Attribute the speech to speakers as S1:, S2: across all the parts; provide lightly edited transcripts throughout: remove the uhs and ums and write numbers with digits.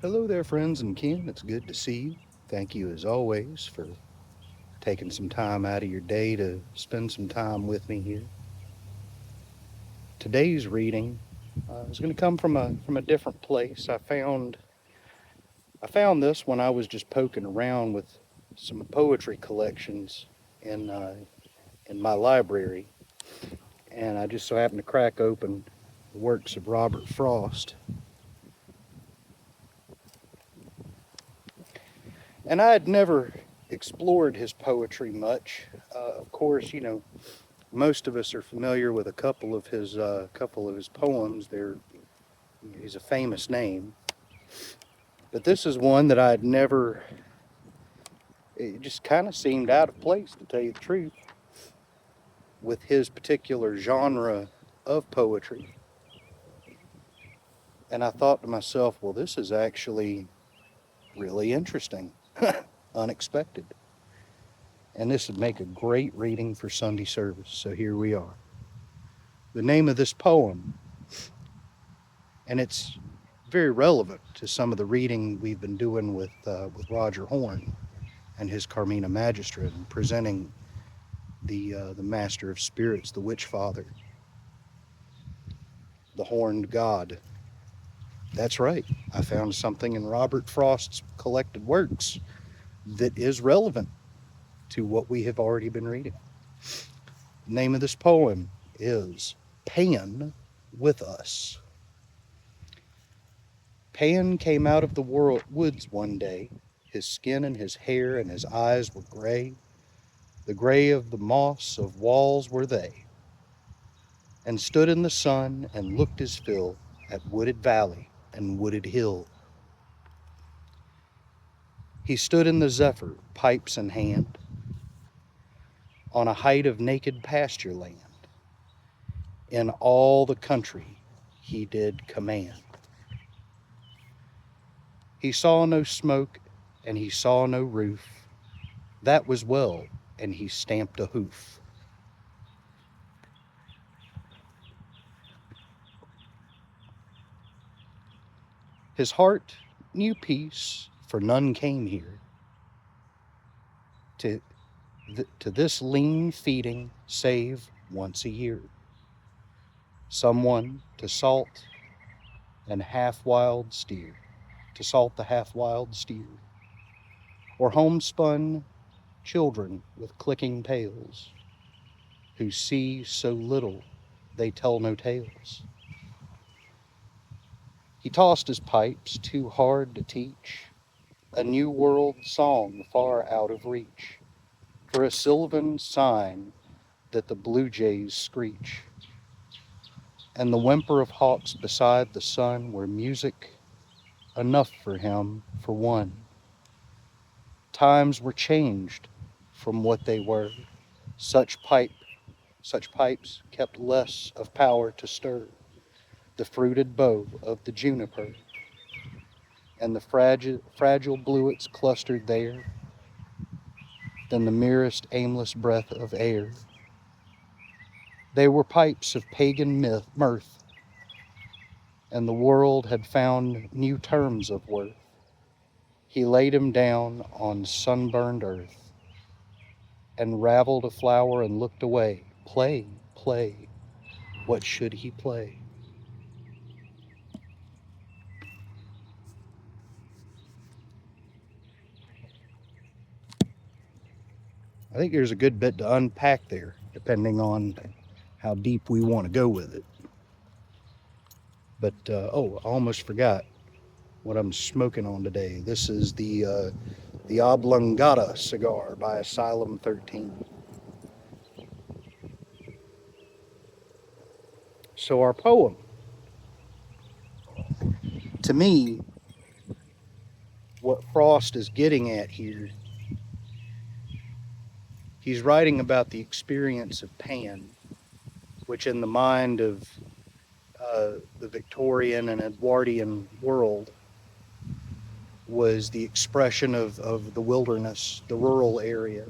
S1: Hello there, friends and kin. It's good to see you. Thank you, as always, for taking some time out of your day to spend some time with me here. Today's reading is going to come from a different place. I found this when I was just poking around with some poetry collections in uh, in my library, and I just so happened to crack open the works of Robert Frost. And I had never explored his poetry much. Of course, most of us are familiar with a couple of his poems. He's a famous name, but this is one that I had never. It just kind of seemed out of place, to tell you the truth, with his particular genre of poetry. And I thought to myself, well, this is actually really interesting, unexpected, and this would make a great reading for Sundee Service. So here we are. The name of this poem, and it's very relevant to some of the reading we've been doing with Roger Horn and his Carmina Magistrate, and presenting the Master of Spirits, the Witch Father, the Horned God. That's right. I found something in Robert Frost's collected works that is relevant to what we have already been reading. The name of this poem is Pan with Us. Pan came out of the woods one day. His skin and his hair and his eyes were gray. The gray of the moss of walls were they, and stood in the sun and looked his fill at wooded valley and wooded hill. He stood in the zephyr, pipes in hand, on a height of naked pasture land. In all the country he did command. He saw no smoke and he saw no roof. That was well, and he stamped a hoof. His heart knew peace, for none came here to, to this lean feeding save once a year. Someone to salt and half-wild steer, to salt the half-wild steer, or homespun children with clicking pails, who see so little they tell no tales. He tossed his pipes, too hard to teach, a new world song far out of reach, for a sylvan sign that the blue jays screech, and the whimper of hawks beside the sun were music enough for him for one. Times were changed from what they were. Such pipe, such pipes kept less of power to stir the fruited bow of the juniper, and the fragile bluets clustered there than the merest aimless breath of air. They were pipes of pagan mirth, and the world had found new terms of worth. He laid him down on sunburned earth, and raveled a flower and looked away. Play, play, what should he play? I think there's a good bit to unpack there, depending on how deep we want to go with it. But, I almost forgot what I'm smoking on today. This is the Oblongata cigar by Asylum 13. So our poem, to me, what Frost is getting at here, he's writing about the experience of Pan, which in the mind of the Victorian and Edwardian world was the expression of the wilderness, the rural area,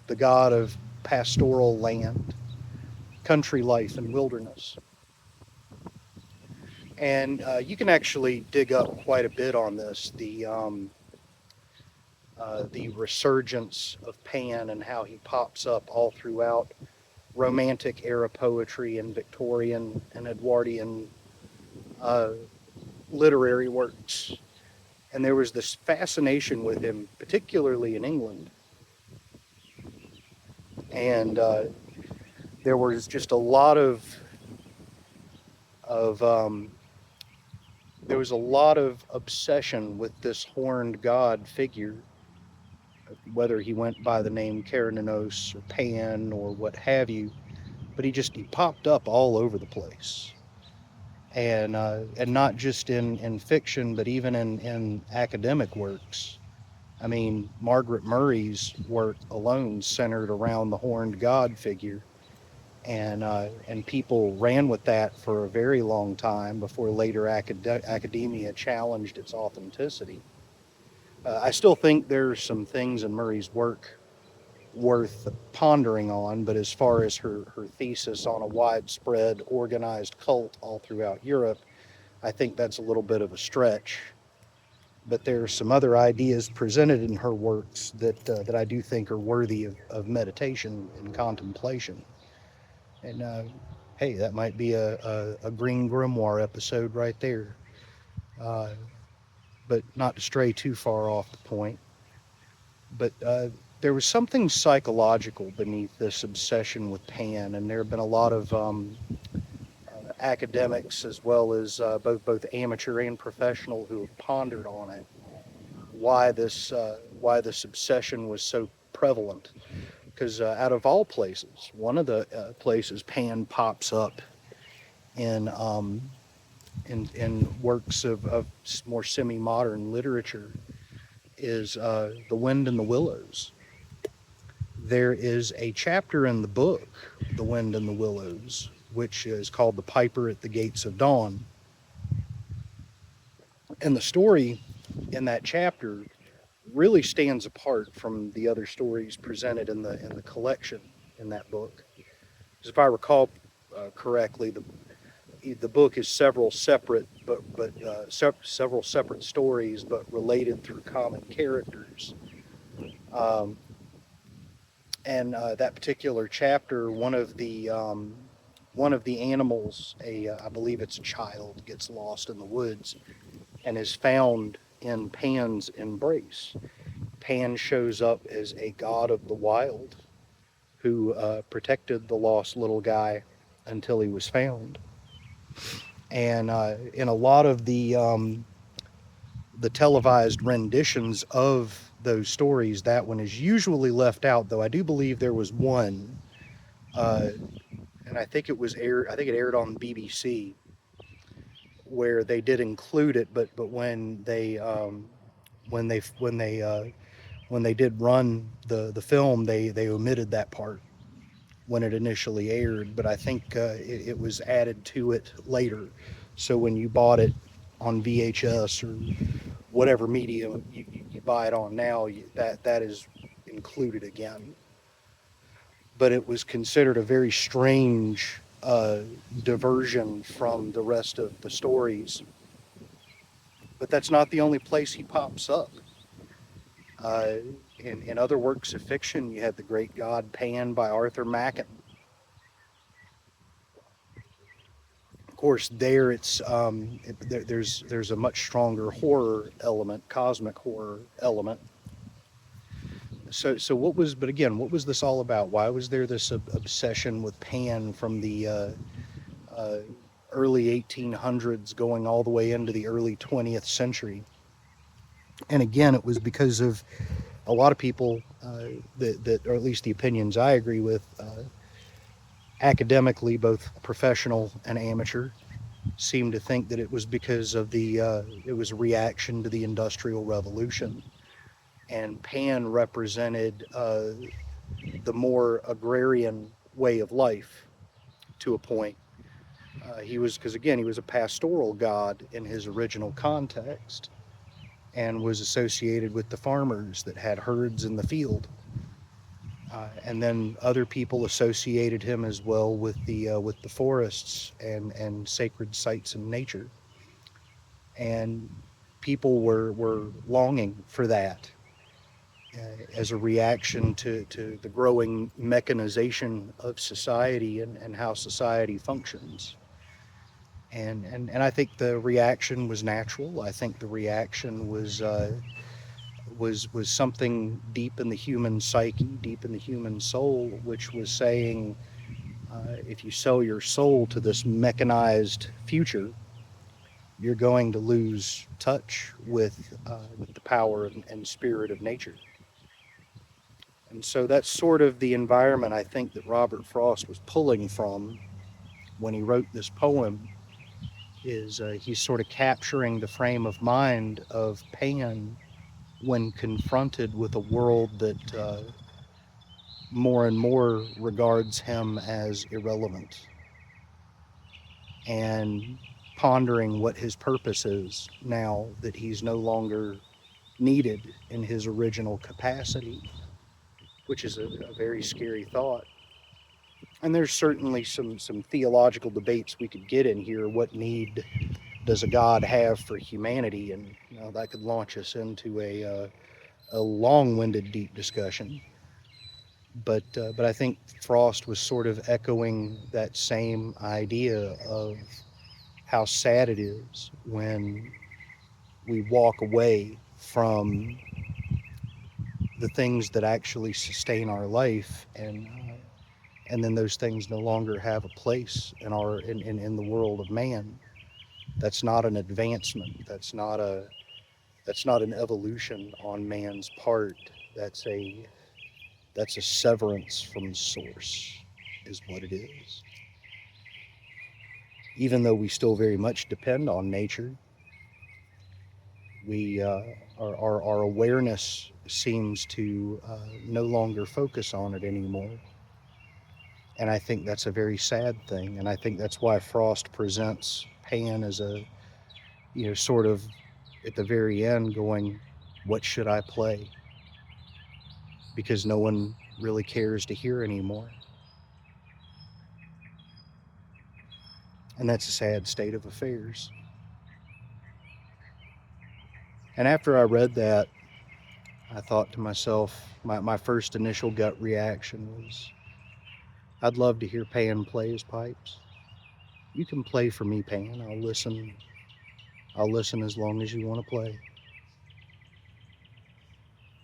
S1: the god of pastoral land, country life, and wilderness. And you can actually dig up quite a bit on this. The resurgence of Pan and how he pops up all throughout Romantic era poetry and Victorian and Edwardian uh, literary works. And there was this fascination with him, particularly in England. And there was just a lot of there was a lot of obsession with this horned god figure, whether he went by the name Cernunnos or Pan or what have you. But he popped up all over the place, and not just in fiction, but even in academic works. I mean, Margaret Murray's work alone centered around the horned god figure, and people ran with that for a very long time before later academia challenged its authenticity. I still think there's some things in Murray's work worth pondering on, but as far as her thesis on a widespread organized cult all throughout Europe, I think that's a little bit of a stretch. But there are some other ideas presented in her works that I do think are worthy of meditation and contemplation. And hey, that might be a Green Grimoire episode right there. Uh, but not to stray too far off the point. But there was something psychological beneath this obsession with Pan, and there have been a lot of academics as well as both amateur and professional who have pondered on it. Why this obsession was so prevalent? Because out of all places, one of the places Pan pops up in um, in works of more semi-modern literature is The Wind in the Willows. There is a chapter in the book, The Wind in the Willows, which is called The Piper at the Gates of Dawn. And the story in that chapter really stands apart from the other stories presented in the collection in that book. Because if I recall correctly, the book is several separate several separate stories, but related through common characters. Um, and that particular chapter, one of the animals, I believe it's a child, gets lost in the woods and is found in Pan's embrace. Pan shows up as a god of the wild who protected the lost little guy until he was found. And in a lot of the televised renditions of those stories, that one is usually left out. Though I do believe there was one, uh, and I think it was aired. I think it aired on BBC, where they did include it. But when they when they when they did run the film, they omitted that part when it initially aired. But I think it was added to it later. So when you bought it on VHS or whatever medium you buy it on now, that is included again. But it was considered a very strange diversion from the rest of the stories. But that's not the only place he pops up. Uh, in other works of fiction, you had The Great God Pan by Arthur Machen. Of course, there's a much stronger horror element, cosmic horror element. So what was, but again, what was this all about? Why was there this obsession with Pan from the uh, early 1800s going all the way into the early 20th century? And again, it was because of a lot of people or at least the opinions I agree with, academically, both professional and amateur, seem to think that it was because of it was a reaction to the Industrial Revolution. And Pan represented the more agrarian way of life to a point. He was, because again, he was a pastoral god in his original context and was associated with the farmers that had herds in the field. And then other people associated him as well with the forests and sacred sites in nature. And people were longing for that as a reaction to the growing mechanization of society and how society functions. And I think the reaction was natural. I think the reaction was something deep in the human psyche, deep in the human soul, which was saying, if you sell your soul to this mechanized future, you're going to lose touch with the power and spirit of nature. And so that's sort of the environment I think that Robert Frost was pulling from when he wrote this poem. Is he's sort of capturing the frame of mind of Pan when confronted with a world that more and more regards him as irrelevant, and pondering what his purpose is now that he's no longer needed in his original capacity, which is a very scary thought. And there's certainly some theological debates we could get in here. What need does a God have for humanity? And that could launch us into a long-winded, deep discussion. But I think Frost was sort of echoing that same idea of how sad it is when we walk away from the things that actually sustain our life, and then those things no longer have a place in the world of man. That's not an advancement. That's not an evolution on man's part. That's a that's a severance from source, is what it is. Even though we still very much depend on nature, we our awareness seems to no longer focus on it anymore. And I think that's a very sad thing. And I think that's why Frost presents Pan as sort of at the very end going, what should I play? Because no one really cares to hear anymore. And that's a sad state of affairs. And after I read that, I thought to myself, my first initial gut reaction was, I'd love to hear Pan play his pipes. You can play for me, Pan. I'll listen. I'll listen as long as you want to play.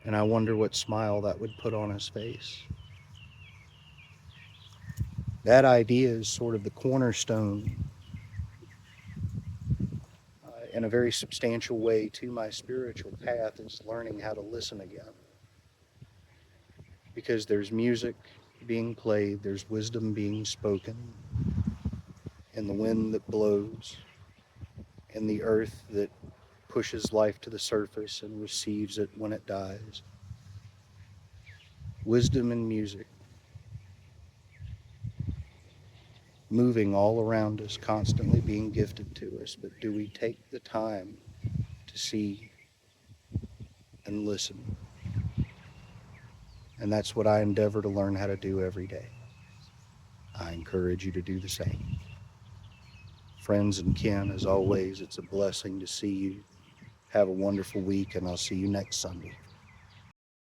S1: And I wonder what smile that would put on his face. That idea is sort of the cornerstone in a very substantial way to my spiritual path, is learning how to listen again. Because there's music being played, there's wisdom being spoken, and the wind that blows, and the earth that pushes life to the surface and receives it when it dies. Wisdom and music moving all around us, constantly being gifted to us. But do we take the time to see and listen? And that's what I endeavor to learn how to do every day. I encourage you to do the same. Friends and kin, as always, it's a blessing to see you. Have a wonderful week, and I'll see you next Sunday.